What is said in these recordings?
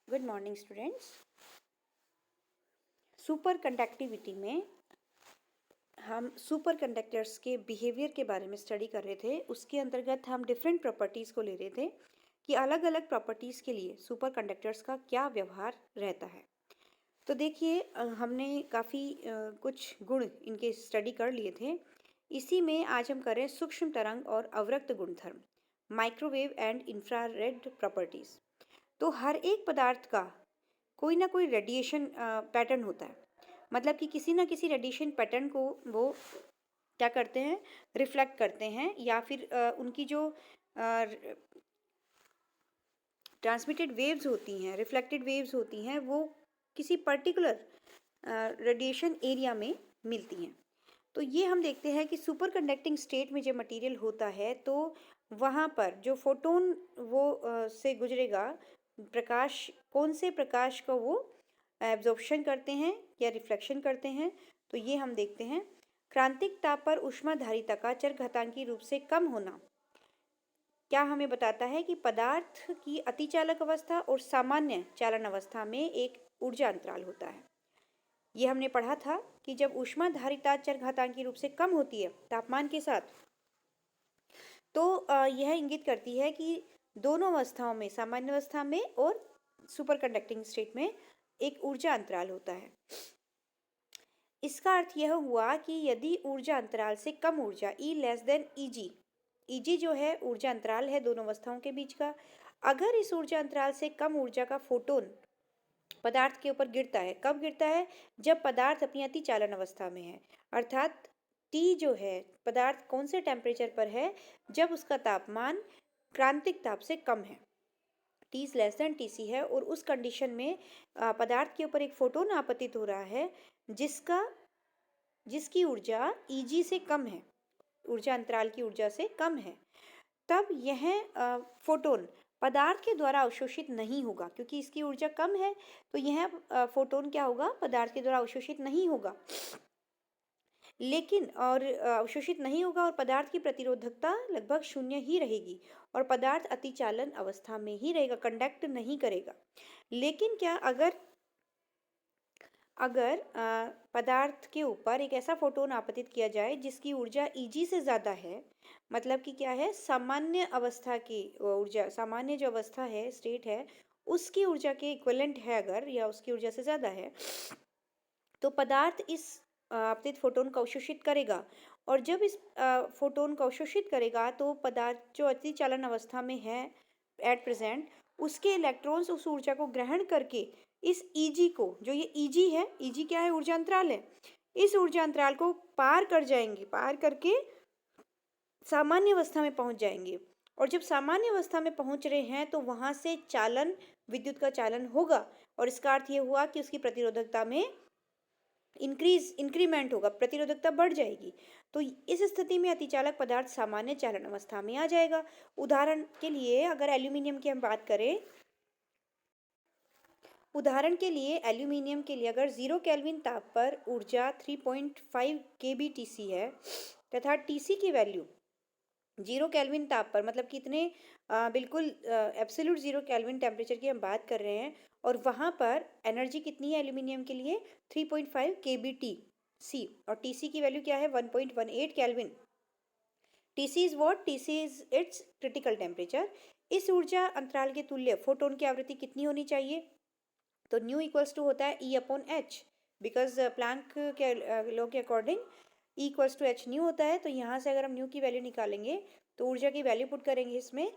Good morning students. Super conductivity में हम super conductors के बिहेवियर के बारे में स्टडी कर रहे थे। उसके अंतर्गत हम डिफरेंट प्रॉपर्टीज़ को ले रहे थे कि अलग अलग प्रॉपर्टीज़ के लिए सुपर कंडक्टर्स का क्या व्यवहार रहता है। तो देखिए, हमने काफ़ी कुछ गुण इनके स्टडी कर लिए थे। इसी में आज हम करें सूक्ष्म तरंग और अवरक्त गुणधर्म, माइक्रोवेव एंड इंफ्रारेड प्रॉपर्टीज़। तो हर एक पदार्थ का कोई ना कोई रेडिएशन पैटर्न होता है। मतलब कि किसी ना किसी रेडिएशन पैटर्न को वो क्या करते हैं, रिफ्लेक्ट करते हैं, या फिर उनकी जो ट्रांसमिटेड वेव्स होती हैं, रिफ्लेक्टेड वेव्स होती हैं, वो किसी पर्टिकुलर रेडिएशन एरिया में मिलती हैं। तो ये हम देखते हैं कि सुपर कंडक्टिंग स्टेट में जब मटेरियल होता है तो वहाँ पर जो फोटोन वो से गुजरेगा, प्रकाश, कौन से प्रकाश का वो एब्जॉर्प्शन करते हैं या रिफ्लेक्शन करते हैं, तो ये हम देखते हैं। क्रांतिक ताप पर ऊष्माधारिता का चरघातांकी रूप से कम होना क्या हमें बताता है कि पदार्थ की अतिचालक अवस्था और सामान्य चालन अवस्था में एक ऊर्जा अंतराल होता है। ये हमने पढ़ा था कि जब ऊष्माधारिता चरघातांकी रूप से कम होती है तापमान के साथ, तो यह इंगित करती है कि दोनों अवस्थाओं में, सामान्य अवस्था में और सुपर कंडक्टिंग स्टेट में, एक ऊर्जा अंतराल होता है। इसका अर्थ यह हुआ कि यदि ऊर्जा अंतराल से कम ऊर्जा E less than Eg, Eg जो है ऊर्जा अंतराल है दोनों अवस्थाओं के बीच का, अगर इस ऊर्जा अंतराल से कम ऊर्जा का फोटोन पदार्थ के ऊपर गिरता है, कब गिरता है? जब पदार्थ अपनी अति चालन अवस्था में है। अर्थात T जो है, पदार्थ कौन से टेम्परेचर पर है? जब उसका तापमान क्रांतिक ताप से कम है, T लेस देन Tc है, और उस कंडीशन में पदार्थ के ऊपर एक फोटोन आपतित हो रहा है जिसकी ऊर्जा Eg से कम है, ऊर्जा अंतराल की ऊर्जा से कम है। तब यह फोटोन पदार्थ के द्वारा अवशोषित नहीं होगा, क्योंकि इसकी ऊर्जा कम है, तो यह फोटोन क्या होगा, पदार्थ के द्वारा अवशोषित नहीं होगा। लेकिन और अवशोषित नहीं होगा और पदार्थ की प्रतिरोधकता लगभग शून्य ही रहेगी और पदार्थ अतिचालन अवस्था में ही रहेगा, कंडक्ट नहीं करेगा। लेकिन क्या अगर पदार्थ के ऊपर एक ऐसा फोटोन आपतित किया जाए जिसकी ऊर्जा Eg से ज़्यादा है, मतलब कि क्या है, सामान्य अवस्था की ऊर्जा, सामान्य जो अवस्था है, स्टेट है, उसकी ऊर्जा के इक्विवेलेंट है अगर, या उसकी ऊर्जा से ज़्यादा है, तो पदार्थ इस आपतित फोटोन को अवशोषित करेगा। और जब इस फोटोन को अवशोषित करेगा तो पदार्थ जो अतिचालन अवस्था में है एट प्रेजेंट, उसके इलेक्ट्रॉन्स उस ऊर्जा को ग्रहण करके इस Eg को, जो ये Eg है, Eg क्या है, ऊर्जा अंतराल है, इस ऊर्जा अंतराल को पार कर जाएंगे, पार करके सामान्य अवस्था में पहुंच जाएंगे। और जब सामान्य अवस्था में पहुंच रहे हैं तो वहां से चालन, विद्युत का चालन होगा, और इसका अर्थ ये हुआ कि उसकी प्रतिरोधकता में इंक्रीमेंट होगा, प्रतिरोधकता बढ़ जाएगी। तो इस स्थिति में अतिचालक पदार्थ सामान्य चालन अवस्था में आ जाएगा। उदाहरण के लिए अगर एल्यूमिनियम की हम बात करें, उदाहरण के लिए एल्यूमिनियम के लिए अगर 0 केल्विन ताप पर ऊर्जा 3.5 kBTC है तथा Tc की वैल्यू 0 केल्विन ताप पर, मतलब कितने बिल्कुल एब्सोल्यूट 0 केल्विन टेम्परेचर की हम बात कर रहे हैं, और वहाँ पर एनर्जी कितनी है एल्यूमिनियम के लिए, 3.5 kBTC, और Tc की वैल्यू क्या है, 1.18 kelvin. Tc is what, Tc is it's critical temperature. इस ऊर्जा अंतराल के तुल्य फोटोन की आवृत्ति कितनी होनी चाहिए? तो न्यू इक्वल्स टू होता है E upon h, because Planck के लॉ के according E equals to h nu होता है। तो यहाँ से अगर हम न्यू की वैल्यू निकालेंगे तो ऊर्जा की वैल्यू पुट करेंगे इसमें,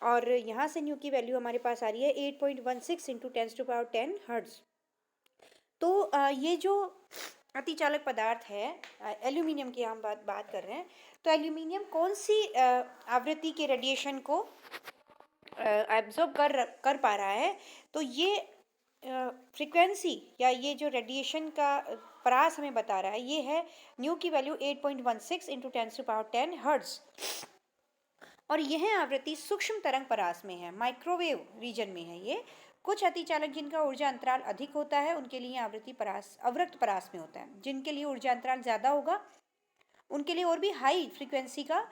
और यहाँ से न्यू की वैल्यू हमारे पास आ रही है 8.16 इंटू 10⁻10 हर्ट्ज। तो ये जो अतिचालक पदार्थ है एल्यूमिनियम की हम बात कर रहे हैं, तो एल्यूमिनियम कौन सी आवृत्ति के रेडिएशन को एब्जॉर्ब कर पा रहा है? तो ये फ्रीक्वेंसी या ये जो रेडिएशन का परास हमें बता रहा है, ये है न्यू की वैल्यू 8.16 इंटू 10⁻10 हर्ट्ज। और यह आवृत्ति सूक्ष्म तरंग परास में है, माइक्रोवेव रीजन में है। ये कुछ अतिचालक जिनका ऊर्जा अंतराल अधिक होता है उनके लिए आवृत्ति परास, अवरक्त परास में होता है। जिनके लिए ऊर्जा अंतराल ज़्यादा होगा उनके लिए और भी हाई फ्रीक्वेंसी का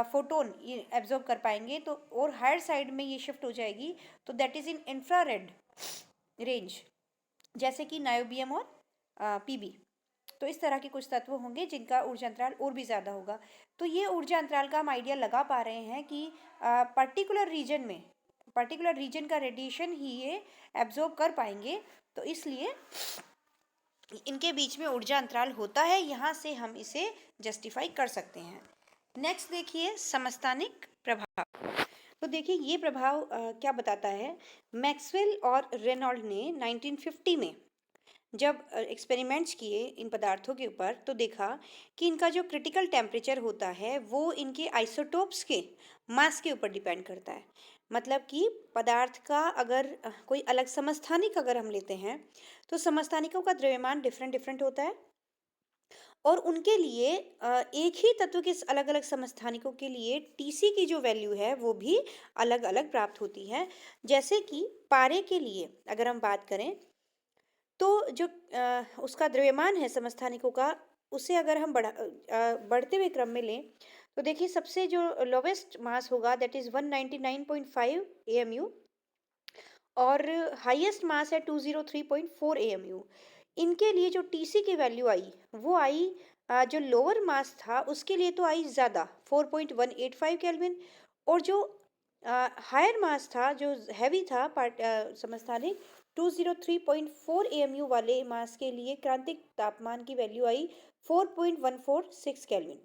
फोटोन ये एब्जॉर्ब कर पाएंगे, तो और हायर साइड में ये शिफ्ट हो जाएगी, तो that is in infrared range, जैसे कि नायोबियम और पीबी। तो इस तरह के कुछ तत्व होंगे जिनका ऊर्जा अंतराल और भी ज़्यादा होगा। तो ये ऊर्जा अंतराल का हम आइडिया लगा पा रहे हैं कि पर्टिकुलर रीजन का रेडिएशन ही ये एब्जॉर्ब कर पाएंगे, तो इसलिए इनके बीच में ऊर्जा अंतराल होता है। यहाँ से हम इसे जस्टिफाई कर सकते हैं। नेक्स्ट देखिए समस्थानिक प्रभाव। तो देखिए ये प्रभाव क्या बताता है। मैक्सवेल और रेनॉल्ड ने 1950 में जब एक्सपेरिमेंट्स किए इन पदार्थों के ऊपर, तो देखा कि इनका जो क्रिटिकल टेम्परेचर होता है वो इनके आइसोटोप्स के मास के ऊपर डिपेंड करता है। मतलब कि पदार्थ का अगर कोई अलग समस्थानिक अगर हम लेते हैं, तो समस्थानिकों का द्रव्यमान डिफरेंट डिफरेंट होता है, और उनके लिए एक ही तत्व के अलग अलग समस्थानिकों के लिए टीसी की जो वैल्यू है वो भी अलग अलग प्राप्त होती है। जैसे कि पारे के लिए अगर हम बात करें, तो जो उसका द्रव्यमान है समस्थानिकों का, उसे अगर हम बढ़ते हुए क्रम में लें, तो देखिए सबसे जो लोवेस्ट मास होगा दैट इज़ 199.5 AMU, और हाईएस्ट मास है 203.4 AMU। इनके लिए जो टीसी की वैल्यू आई वो आई, जो लोअर मास था उसके लिए तो आई ज़्यादा 4.185 केल्विन, और जो हायर मास था जो हैवी था समस्थानिक 203.4 AMU वाले मास के लिए क्रांतिक तापमान की वैल्यू आई 4.146 केल्विन।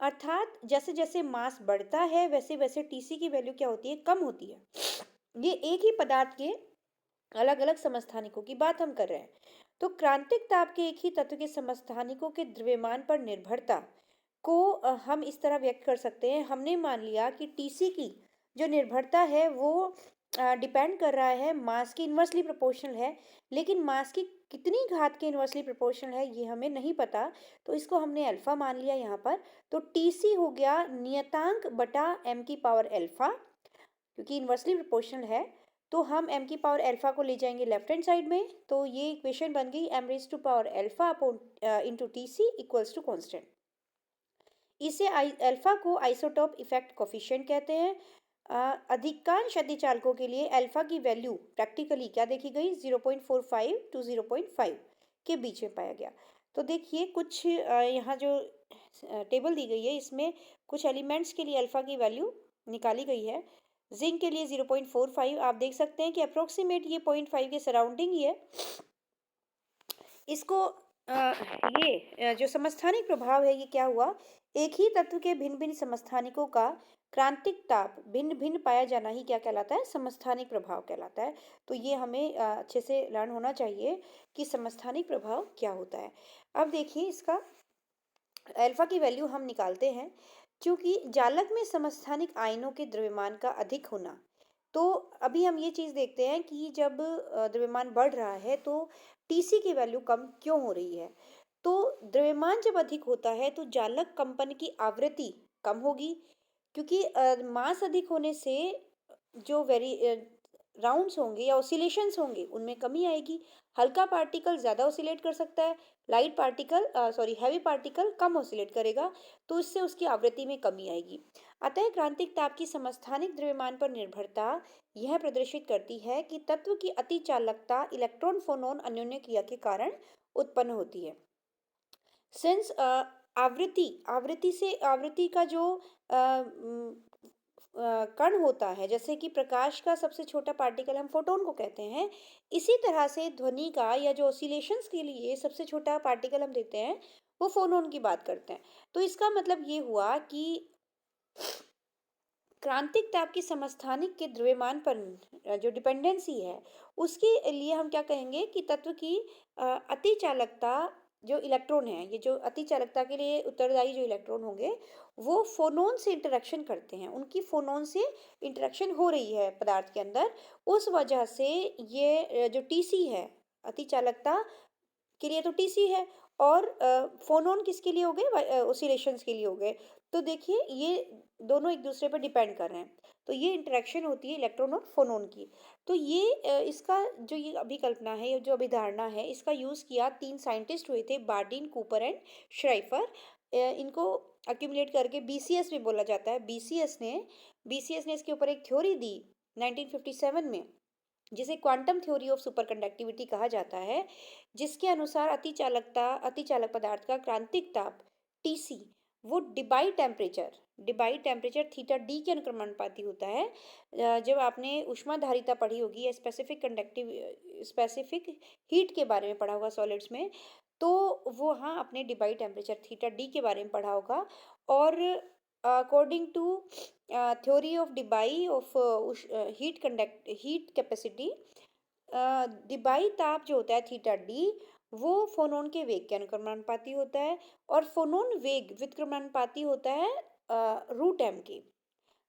अर्थात जैसे जैसे मास बढ़ता है वैसे वैसे टीसी की वैल्यू क्या होती है, कम होती है। ये एक ही पदार्थ के अलग अलग समस्थानिकों की बात हम कर रहे हैं। तो क्रांतिक ताप के एक ही तत्व के समस्थानिकों के द्रव्यमान पर निर्भरता को हम इस तरह व्यक्त कर सकते हैं। हमने मान लिया कि टीसी की जो निर्भरता है वो डिपेंड कर रहा है मास की इन्वर्सली प्रोपोर्शनल है, लेकिन मास की कितनी घात के इन्वर्सली प्रोपोर्शनल है ये हमें नहीं पता, तो इसको हमने अल्फा मान लिया यहाँ पर। तो टीसी हो गया नियतांक बटा एम की पावर अल्फा, क्योंकि इन्वर्सली प्रोपोर्शनल है, तो हम m की पावर अल्फा को ले जाएंगे लेफ्ट हैंड साइड में, तो ये इक्वेशन बन गई m raise to power alpha upon into T C equals to constant. इसे अल्फा को आइसोटोप इफेक्ट कोफिशिएंट कहते हैं। अधिकांश अतिचालकों के लिए अल्फा की वैल्यू प्रैक्टिकली क्या देखी गई, 0.45 टू 0.5 के बीच में पाया गया। तो देखिए कुछ यहाँ जो टेबल दी गई है इसमें कुछ एलिमेंट्स के लिए अल्फा की वैल्यू निकाली गई है। जिंक के लिए 0.45 आप देख सकते हैं कि अप्रोक्सीमेट ये 0.5 के सराउंडिंग ही है। इसको ये जो समस्थानिक प्रभाव है ये क्या हुआ, एक ही तत्व के भिन्न भिन्न समस्थानिकों का क्रांतिक ताप भिन्न भिन्न पाया जाना ही क्या कहलाता है, समस्थानिक प्रभाव कहलाता है। तो ये हमें अच्छे से लर्न होना चाहिए कि समस्थानिक प्रभाव क्या होता है। अब देखिए इसका अल्फा की वैल्यू हम निकालते हैं। क्योंकि जालक में समस्थानिक आयनों के द्रव्यमान का अधिक होना, तो अभी हम ये चीज़ देखते हैं कि जब द्रव्यमान बढ़ रहा है तो टीसी की वैल्यू कम क्यों हो रही है। तो द्रव्यमान जब अधिक होता है तो जालक कंपन की आवृत्ति कम होगी, क्योंकि मास अधिक होने से जो राउंड्स होंगे या ऑसिलेशंस होंगे उनमें कमी आएगी। हल्का पार्टिकल ज़्यादा ऑसिलेट कर सकता है, लाइट पार्टिकल हैवी पार्टिकल कम ऑसिलेट करेगा, तो इससे उसकी आवृत्ति में कमी आएगी। अतः क्रांतिक ताप की समस्थानिक द्रव्यमान पर निर्भरता यह प्रदर्शित करती है कि तत्व की अति चालकता इलेक्ट्रॉन फोनोन अन्योन्य क्रिया के कारण उत्पन्न होती है। सिंस आवृत्ति का जो कण होता है, जैसे कि प्रकाश का सबसे छोटा पार्टिकल हम फोटोन को कहते हैं, इसी तरह से ध्वनि का या जो ऑसिलेशंस के लिए सबसे छोटा पार्टिकल हम देते हैं वो फोनोन की बात करते हैं। तो इसका मतलब ये हुआ कि क्रांतिक ताप की समस्थानिक के द्रव्यमान पर जो डिपेंडेंसी है उसके लिए हम क्या कहेंगे कि तत्व की अति चालकता जो इलेक्ट्रॉन है, ये जो अति चालकता के लिए उत्तरदायी जो इलेक्ट्रॉन होंगे वो फोनोन से इंटरेक्शन करते हैं, उनकी फोनोन से इंटरेक्शन हो रही है पदार्थ के अंदर, उस वजह से ये जो टीसी है अति चालकता के लिए तो टीसी है, और फोनोन किसके लिए हो गए, ओसिलेशंस के लिए हो गए। तो देखिए ये दोनों एक दूसरे पर डिपेंड कर रहे हैं, तो ये इंटरेक्शन होती है इलेक्ट्रॉन और फोनोन की। तो ये इसका जो ये अभिकल्पना है, जो अभिधारणा है, इसका यूज़ किया 3 साइंटिस्ट हुए थे, बार्डिन, कूपर एंड श्राइफर। इनको अक्यूमुलेट करके बीसीएस में बोला जाता है। बीसीएस ने इसके ऊपर एक थ्योरी दी 1957 में, जिसे quantum theory of super conductivity कहा जाता है, जिसके अनुसार अतिचालक पदार्थ का क्रांतिक ताप टीसी वो डिबाई टेम्परेचर थीटा डी के अनुक्रमानुपाती होता है। जब आपने ऊष्माधारिता पढ़ी होगी या स्पेसिफिक हीट के बारे में पढ़ा होगा सॉलिड्स में, तो वो हाँ अपने डिबाई टेम्परेचर थीटा डी के बारे में पढ़ा होगा। और according to theory of Debye of heat capacity, Debye ताप जो होता है थीटा डी, वो फोनोन के वेग के अनुक्रमानुपाती होता है, और फोनोन वेग व्युत्क्रमानुपाती होता है रूट एम के,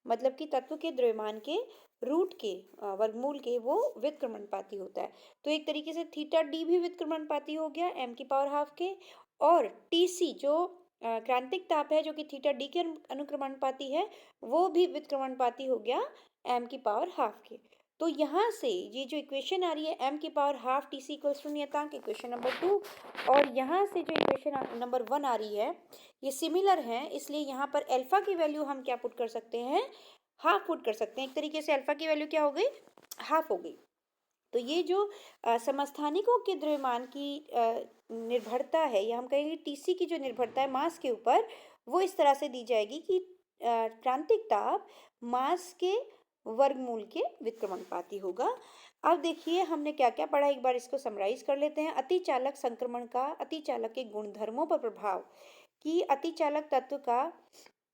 मतलब कि तत्व के द्रव्यमान के रूट के वर्गमूल के वो व्युत्क्रमानुपाती होता है। तो एक तरीके से थीटा डी भी व्युत्क्रमानुपाती हो गया एम की पावर हाफ के, और टीसी जो क्रांतिक ताप है जो कि थीटा डी के अनुक्रमानुपाती है, वो भी व्युत्क्रमानुपाती हो गया एम की पावर हाफ के। तो यहाँ से ये जो इक्वेशन आ रही है एम की power half T C equals to नियतांक, इक्वेशन नंबर 2, और यहाँ से जो इक्वेशन नंबर 1 आ रही है, ये सिमिलर हैं, इसलिए यहाँ पर अल्फा की वैल्यू हम क्या पुट कर सकते हैं, हाफ पुट कर सकते हैं। एक तरीके से अल्फा की वैल्यू क्या हो गई, हाफ हो गई। तो ये जो समस्थानिकों के द्रव्यमान की निर्भरता है, या हम कहेंगे टीसी की जो निर्भरता है मास के ऊपर, वो इस तरह से दी जाएगी कि क्रांतिक ताप मास के वर्गमूल के व्युत्क्रमानुपाती होगा। अब देखिए हमने क्या क्या पढ़ा, एक बार इसको समराइज कर लेते हैं। अतिचालक संक्रमण का अतिचालक के गुणधर्मों पर प्रभाव, कि अतिचालक तत्व का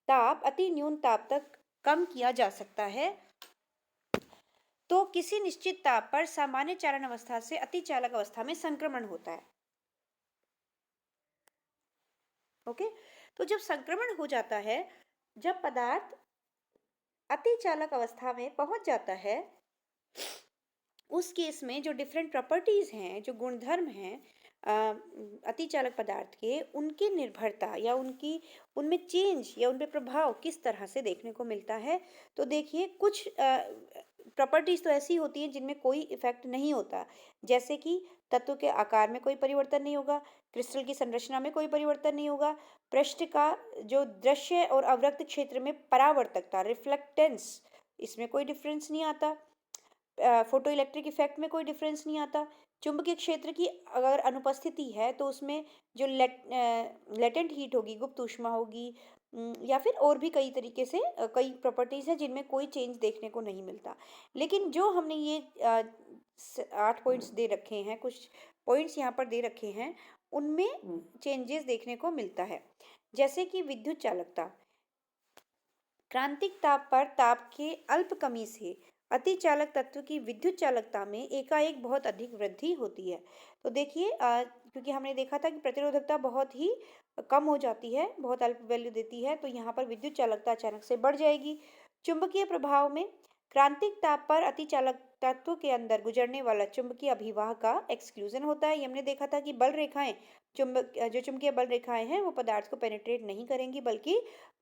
ताप अति न्यून ताप तक कम किया जा सकता है, तो किसी निश्चित ताप पर सामान्य चालन अवस्था से अतिचालक अवस्था में संक्रमण होता है। ओके, तो जब संक्रमण हो जाता है, जब पदार्थ अतिचालक अवस्था में पहुंच जाता है, उस केस में जो डिफरेंट प्रॉपर्टीज हैं, जो गुणधर्म हैं अतिचालक पदार्थ के, उनकी निर्भरता या उनमें चेंज या उन पे प्रभाव किस तरह से देखने को मिलता है। तो देखिए कुछ प्रॉपर्टीज तो ऐसी होती हैं जिनमें कोई इफेक्ट नहीं होता, जैसे कि तत्व के आकार में कोई परिवर्तन नहीं होगा, क्रिस्टल की संरचना में कोई परिवर्तन नहीं होगा, पृष्ठ का जो दृश्य और अवरक्त क्षेत्र में परावर्तकता रिफ्लेक्टेंस, इसमें कोई डिफरेंस नहीं आता, फोटो इलेक्ट्रिक इफेक्ट में कोई डिफरेंस नहीं आता, चुंबकीय क्षेत्र की अगर अनुपस्थिति है तो उसमें जो लेटेंट हीट होगी, गुप्त ऊष्मा होगी, या फिर और भी कई तरीके से कई प्रॉपर्टीज हैं जिनमें कोई चेंज देखने को नहीं मिलता। लेकिन जो हमने ये 8 पॉइंट्स दे रखे हैं, कुछ पॉइंट्स यहाँ पर दे रखे हैं, उनमें चेंजेस देखने को मिलता है। जैसे कि विद्युत चालकता, क्रांतिक ताप पर ताप के अल्प कमी से अतिचालक तत्व की विद्युत चालकता में एकाएक बहुत अधिक वृद्धि होती है। तो देखिए क्योंकि हमने देखा था कि प्रतिरोधकता बहुत ही कम हो जाती है, बहुत अल्प वैल्यू देती है, तो यहाँ पर विद्युत चालकता अचानक से बढ़ जाएगी। चुंबकीय प्रभाव में क्रांतिक ताप पर अतिचालक तत्व के अंदर गुजरने वाला चुंबकीय अभिवाह का एक्सक्लूजन होता है। ये हमने देखा था कि बल रेखाएं, जो चुंबकीय बल रेखाएं हैं, वो पदार्थ को पेनिट्रेट नहीं करेंगी, बल्कि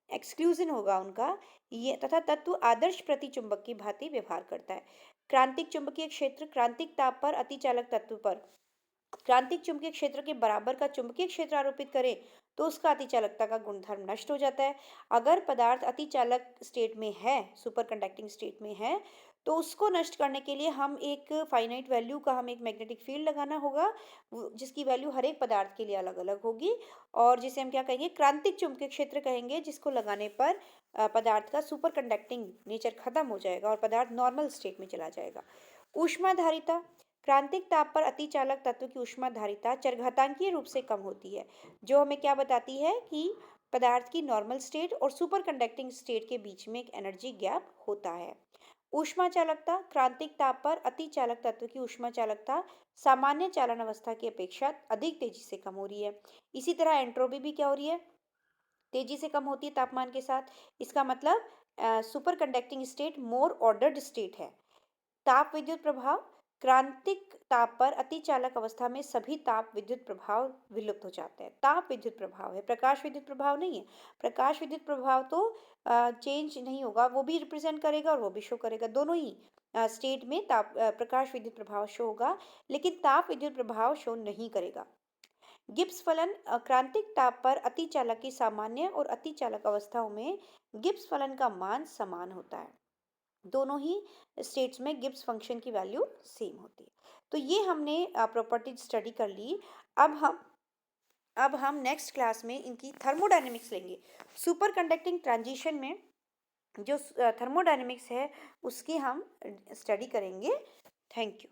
एक्सक्लूजन होगा उनका। ये तथा तत्व आदर्श प्रतिचुंबक की भांति व्यवहार करता है। क्रांतिक चुंबकीय क्षेत्र क्रांतिक ताप पर अतिचालक तत्व पर क्रांतिक चुंबकीय क्षेत्र के बराबर का चुंबकीय क्षेत्र आरोपित करें तो उसका अतिचालकता का गुणधर्म नष्ट हो जाता है। अगर पदार्थ अतिचालक स्टेट में है, सुपर कंडक्टिंग स्टेट में है, तो उसको नष्ट करने के लिए हम एक फाइनाइट वैल्यू का हम एक मैग्नेटिक फील्ड लगाना होगा, जिसकी वैल्यू हर एक पदार्थ के लिए अलग अलग होगी, और जिसे हम क्या कहेंगे, क्रांतिक चुंबकीय क्षेत्र कहेंगे, जिसको लगाने पर पदार्थ का सुपर कंडक्टिंग नेचर खत्म हो जाएगा और पदार्थ नॉर्मल स्टेट में चला जाएगा। ऊष्माधारिता, क्रांतिक ताप पर अतिचालक तत्व की ऊष्माधारिता चरघातांकीय रूप से कम होती है, जो हमें क्या बताती है कि पदार्थ की नॉर्मल स्टेट और सुपर कंडक्टिंग स्टेट के बीच में एक एनर्जी गैप होता है। ऊष्मा चालकता, क्रांतिक ताप पर अतिचालक तत्व की ऊष्मा चालकता सामान्य चालन अवस्था की अपेक्षा अधिक तेजी से कम हो रही है। इसी तरह एंट्रोपी भी क्या हो रही है, तेजी से कम होती है तापमान के साथ। इसका मतलब सुपर कंडक्टिंग स्टेट मोर ऑर्डर्ड स्टेट है। ताप विद्युत प्रभाव, क्रांतिक ताप पर अतिचालक अवस्था में सभी ताप विद्युत प्रभाव विलुप्त हो जाते हैं। ताप विद्युत प्रभाव है, प्रकाश विद्युत प्रभाव नहीं है। प्रकाश विद्युत प्रभाव तो चेंज नहीं होगा, वो भी रिप्रेजेंट करेगा और वो भी शो करेगा, दोनों ही स्टेट में ताप प्रकाश विद्युत प्रभाव शो होगा, लेकिन ताप विद्युत प्रभाव शो नहीं करेगा। गिब्स फलन क्रांतिक ताप पर अतिचालक की सामान्य और अतिचालक अवस्थाओं में गिब्स फलन का मान समान होता है। दोनों ही स्टेट्स में गिब्स फंक्शन की वैल्यू सेम होती है। तो ये हमने प्रॉपर्टी स्टडी कर ली। अब हम नेक्स्ट क्लास में इनकी थर्मोडायनेमिक्स लेंगे। सुपर कंडक्टिंग ट्रांजिशन में जो थर्मोडायनेमिक्स है उसकी हम स्टडी करेंगे। Thank you.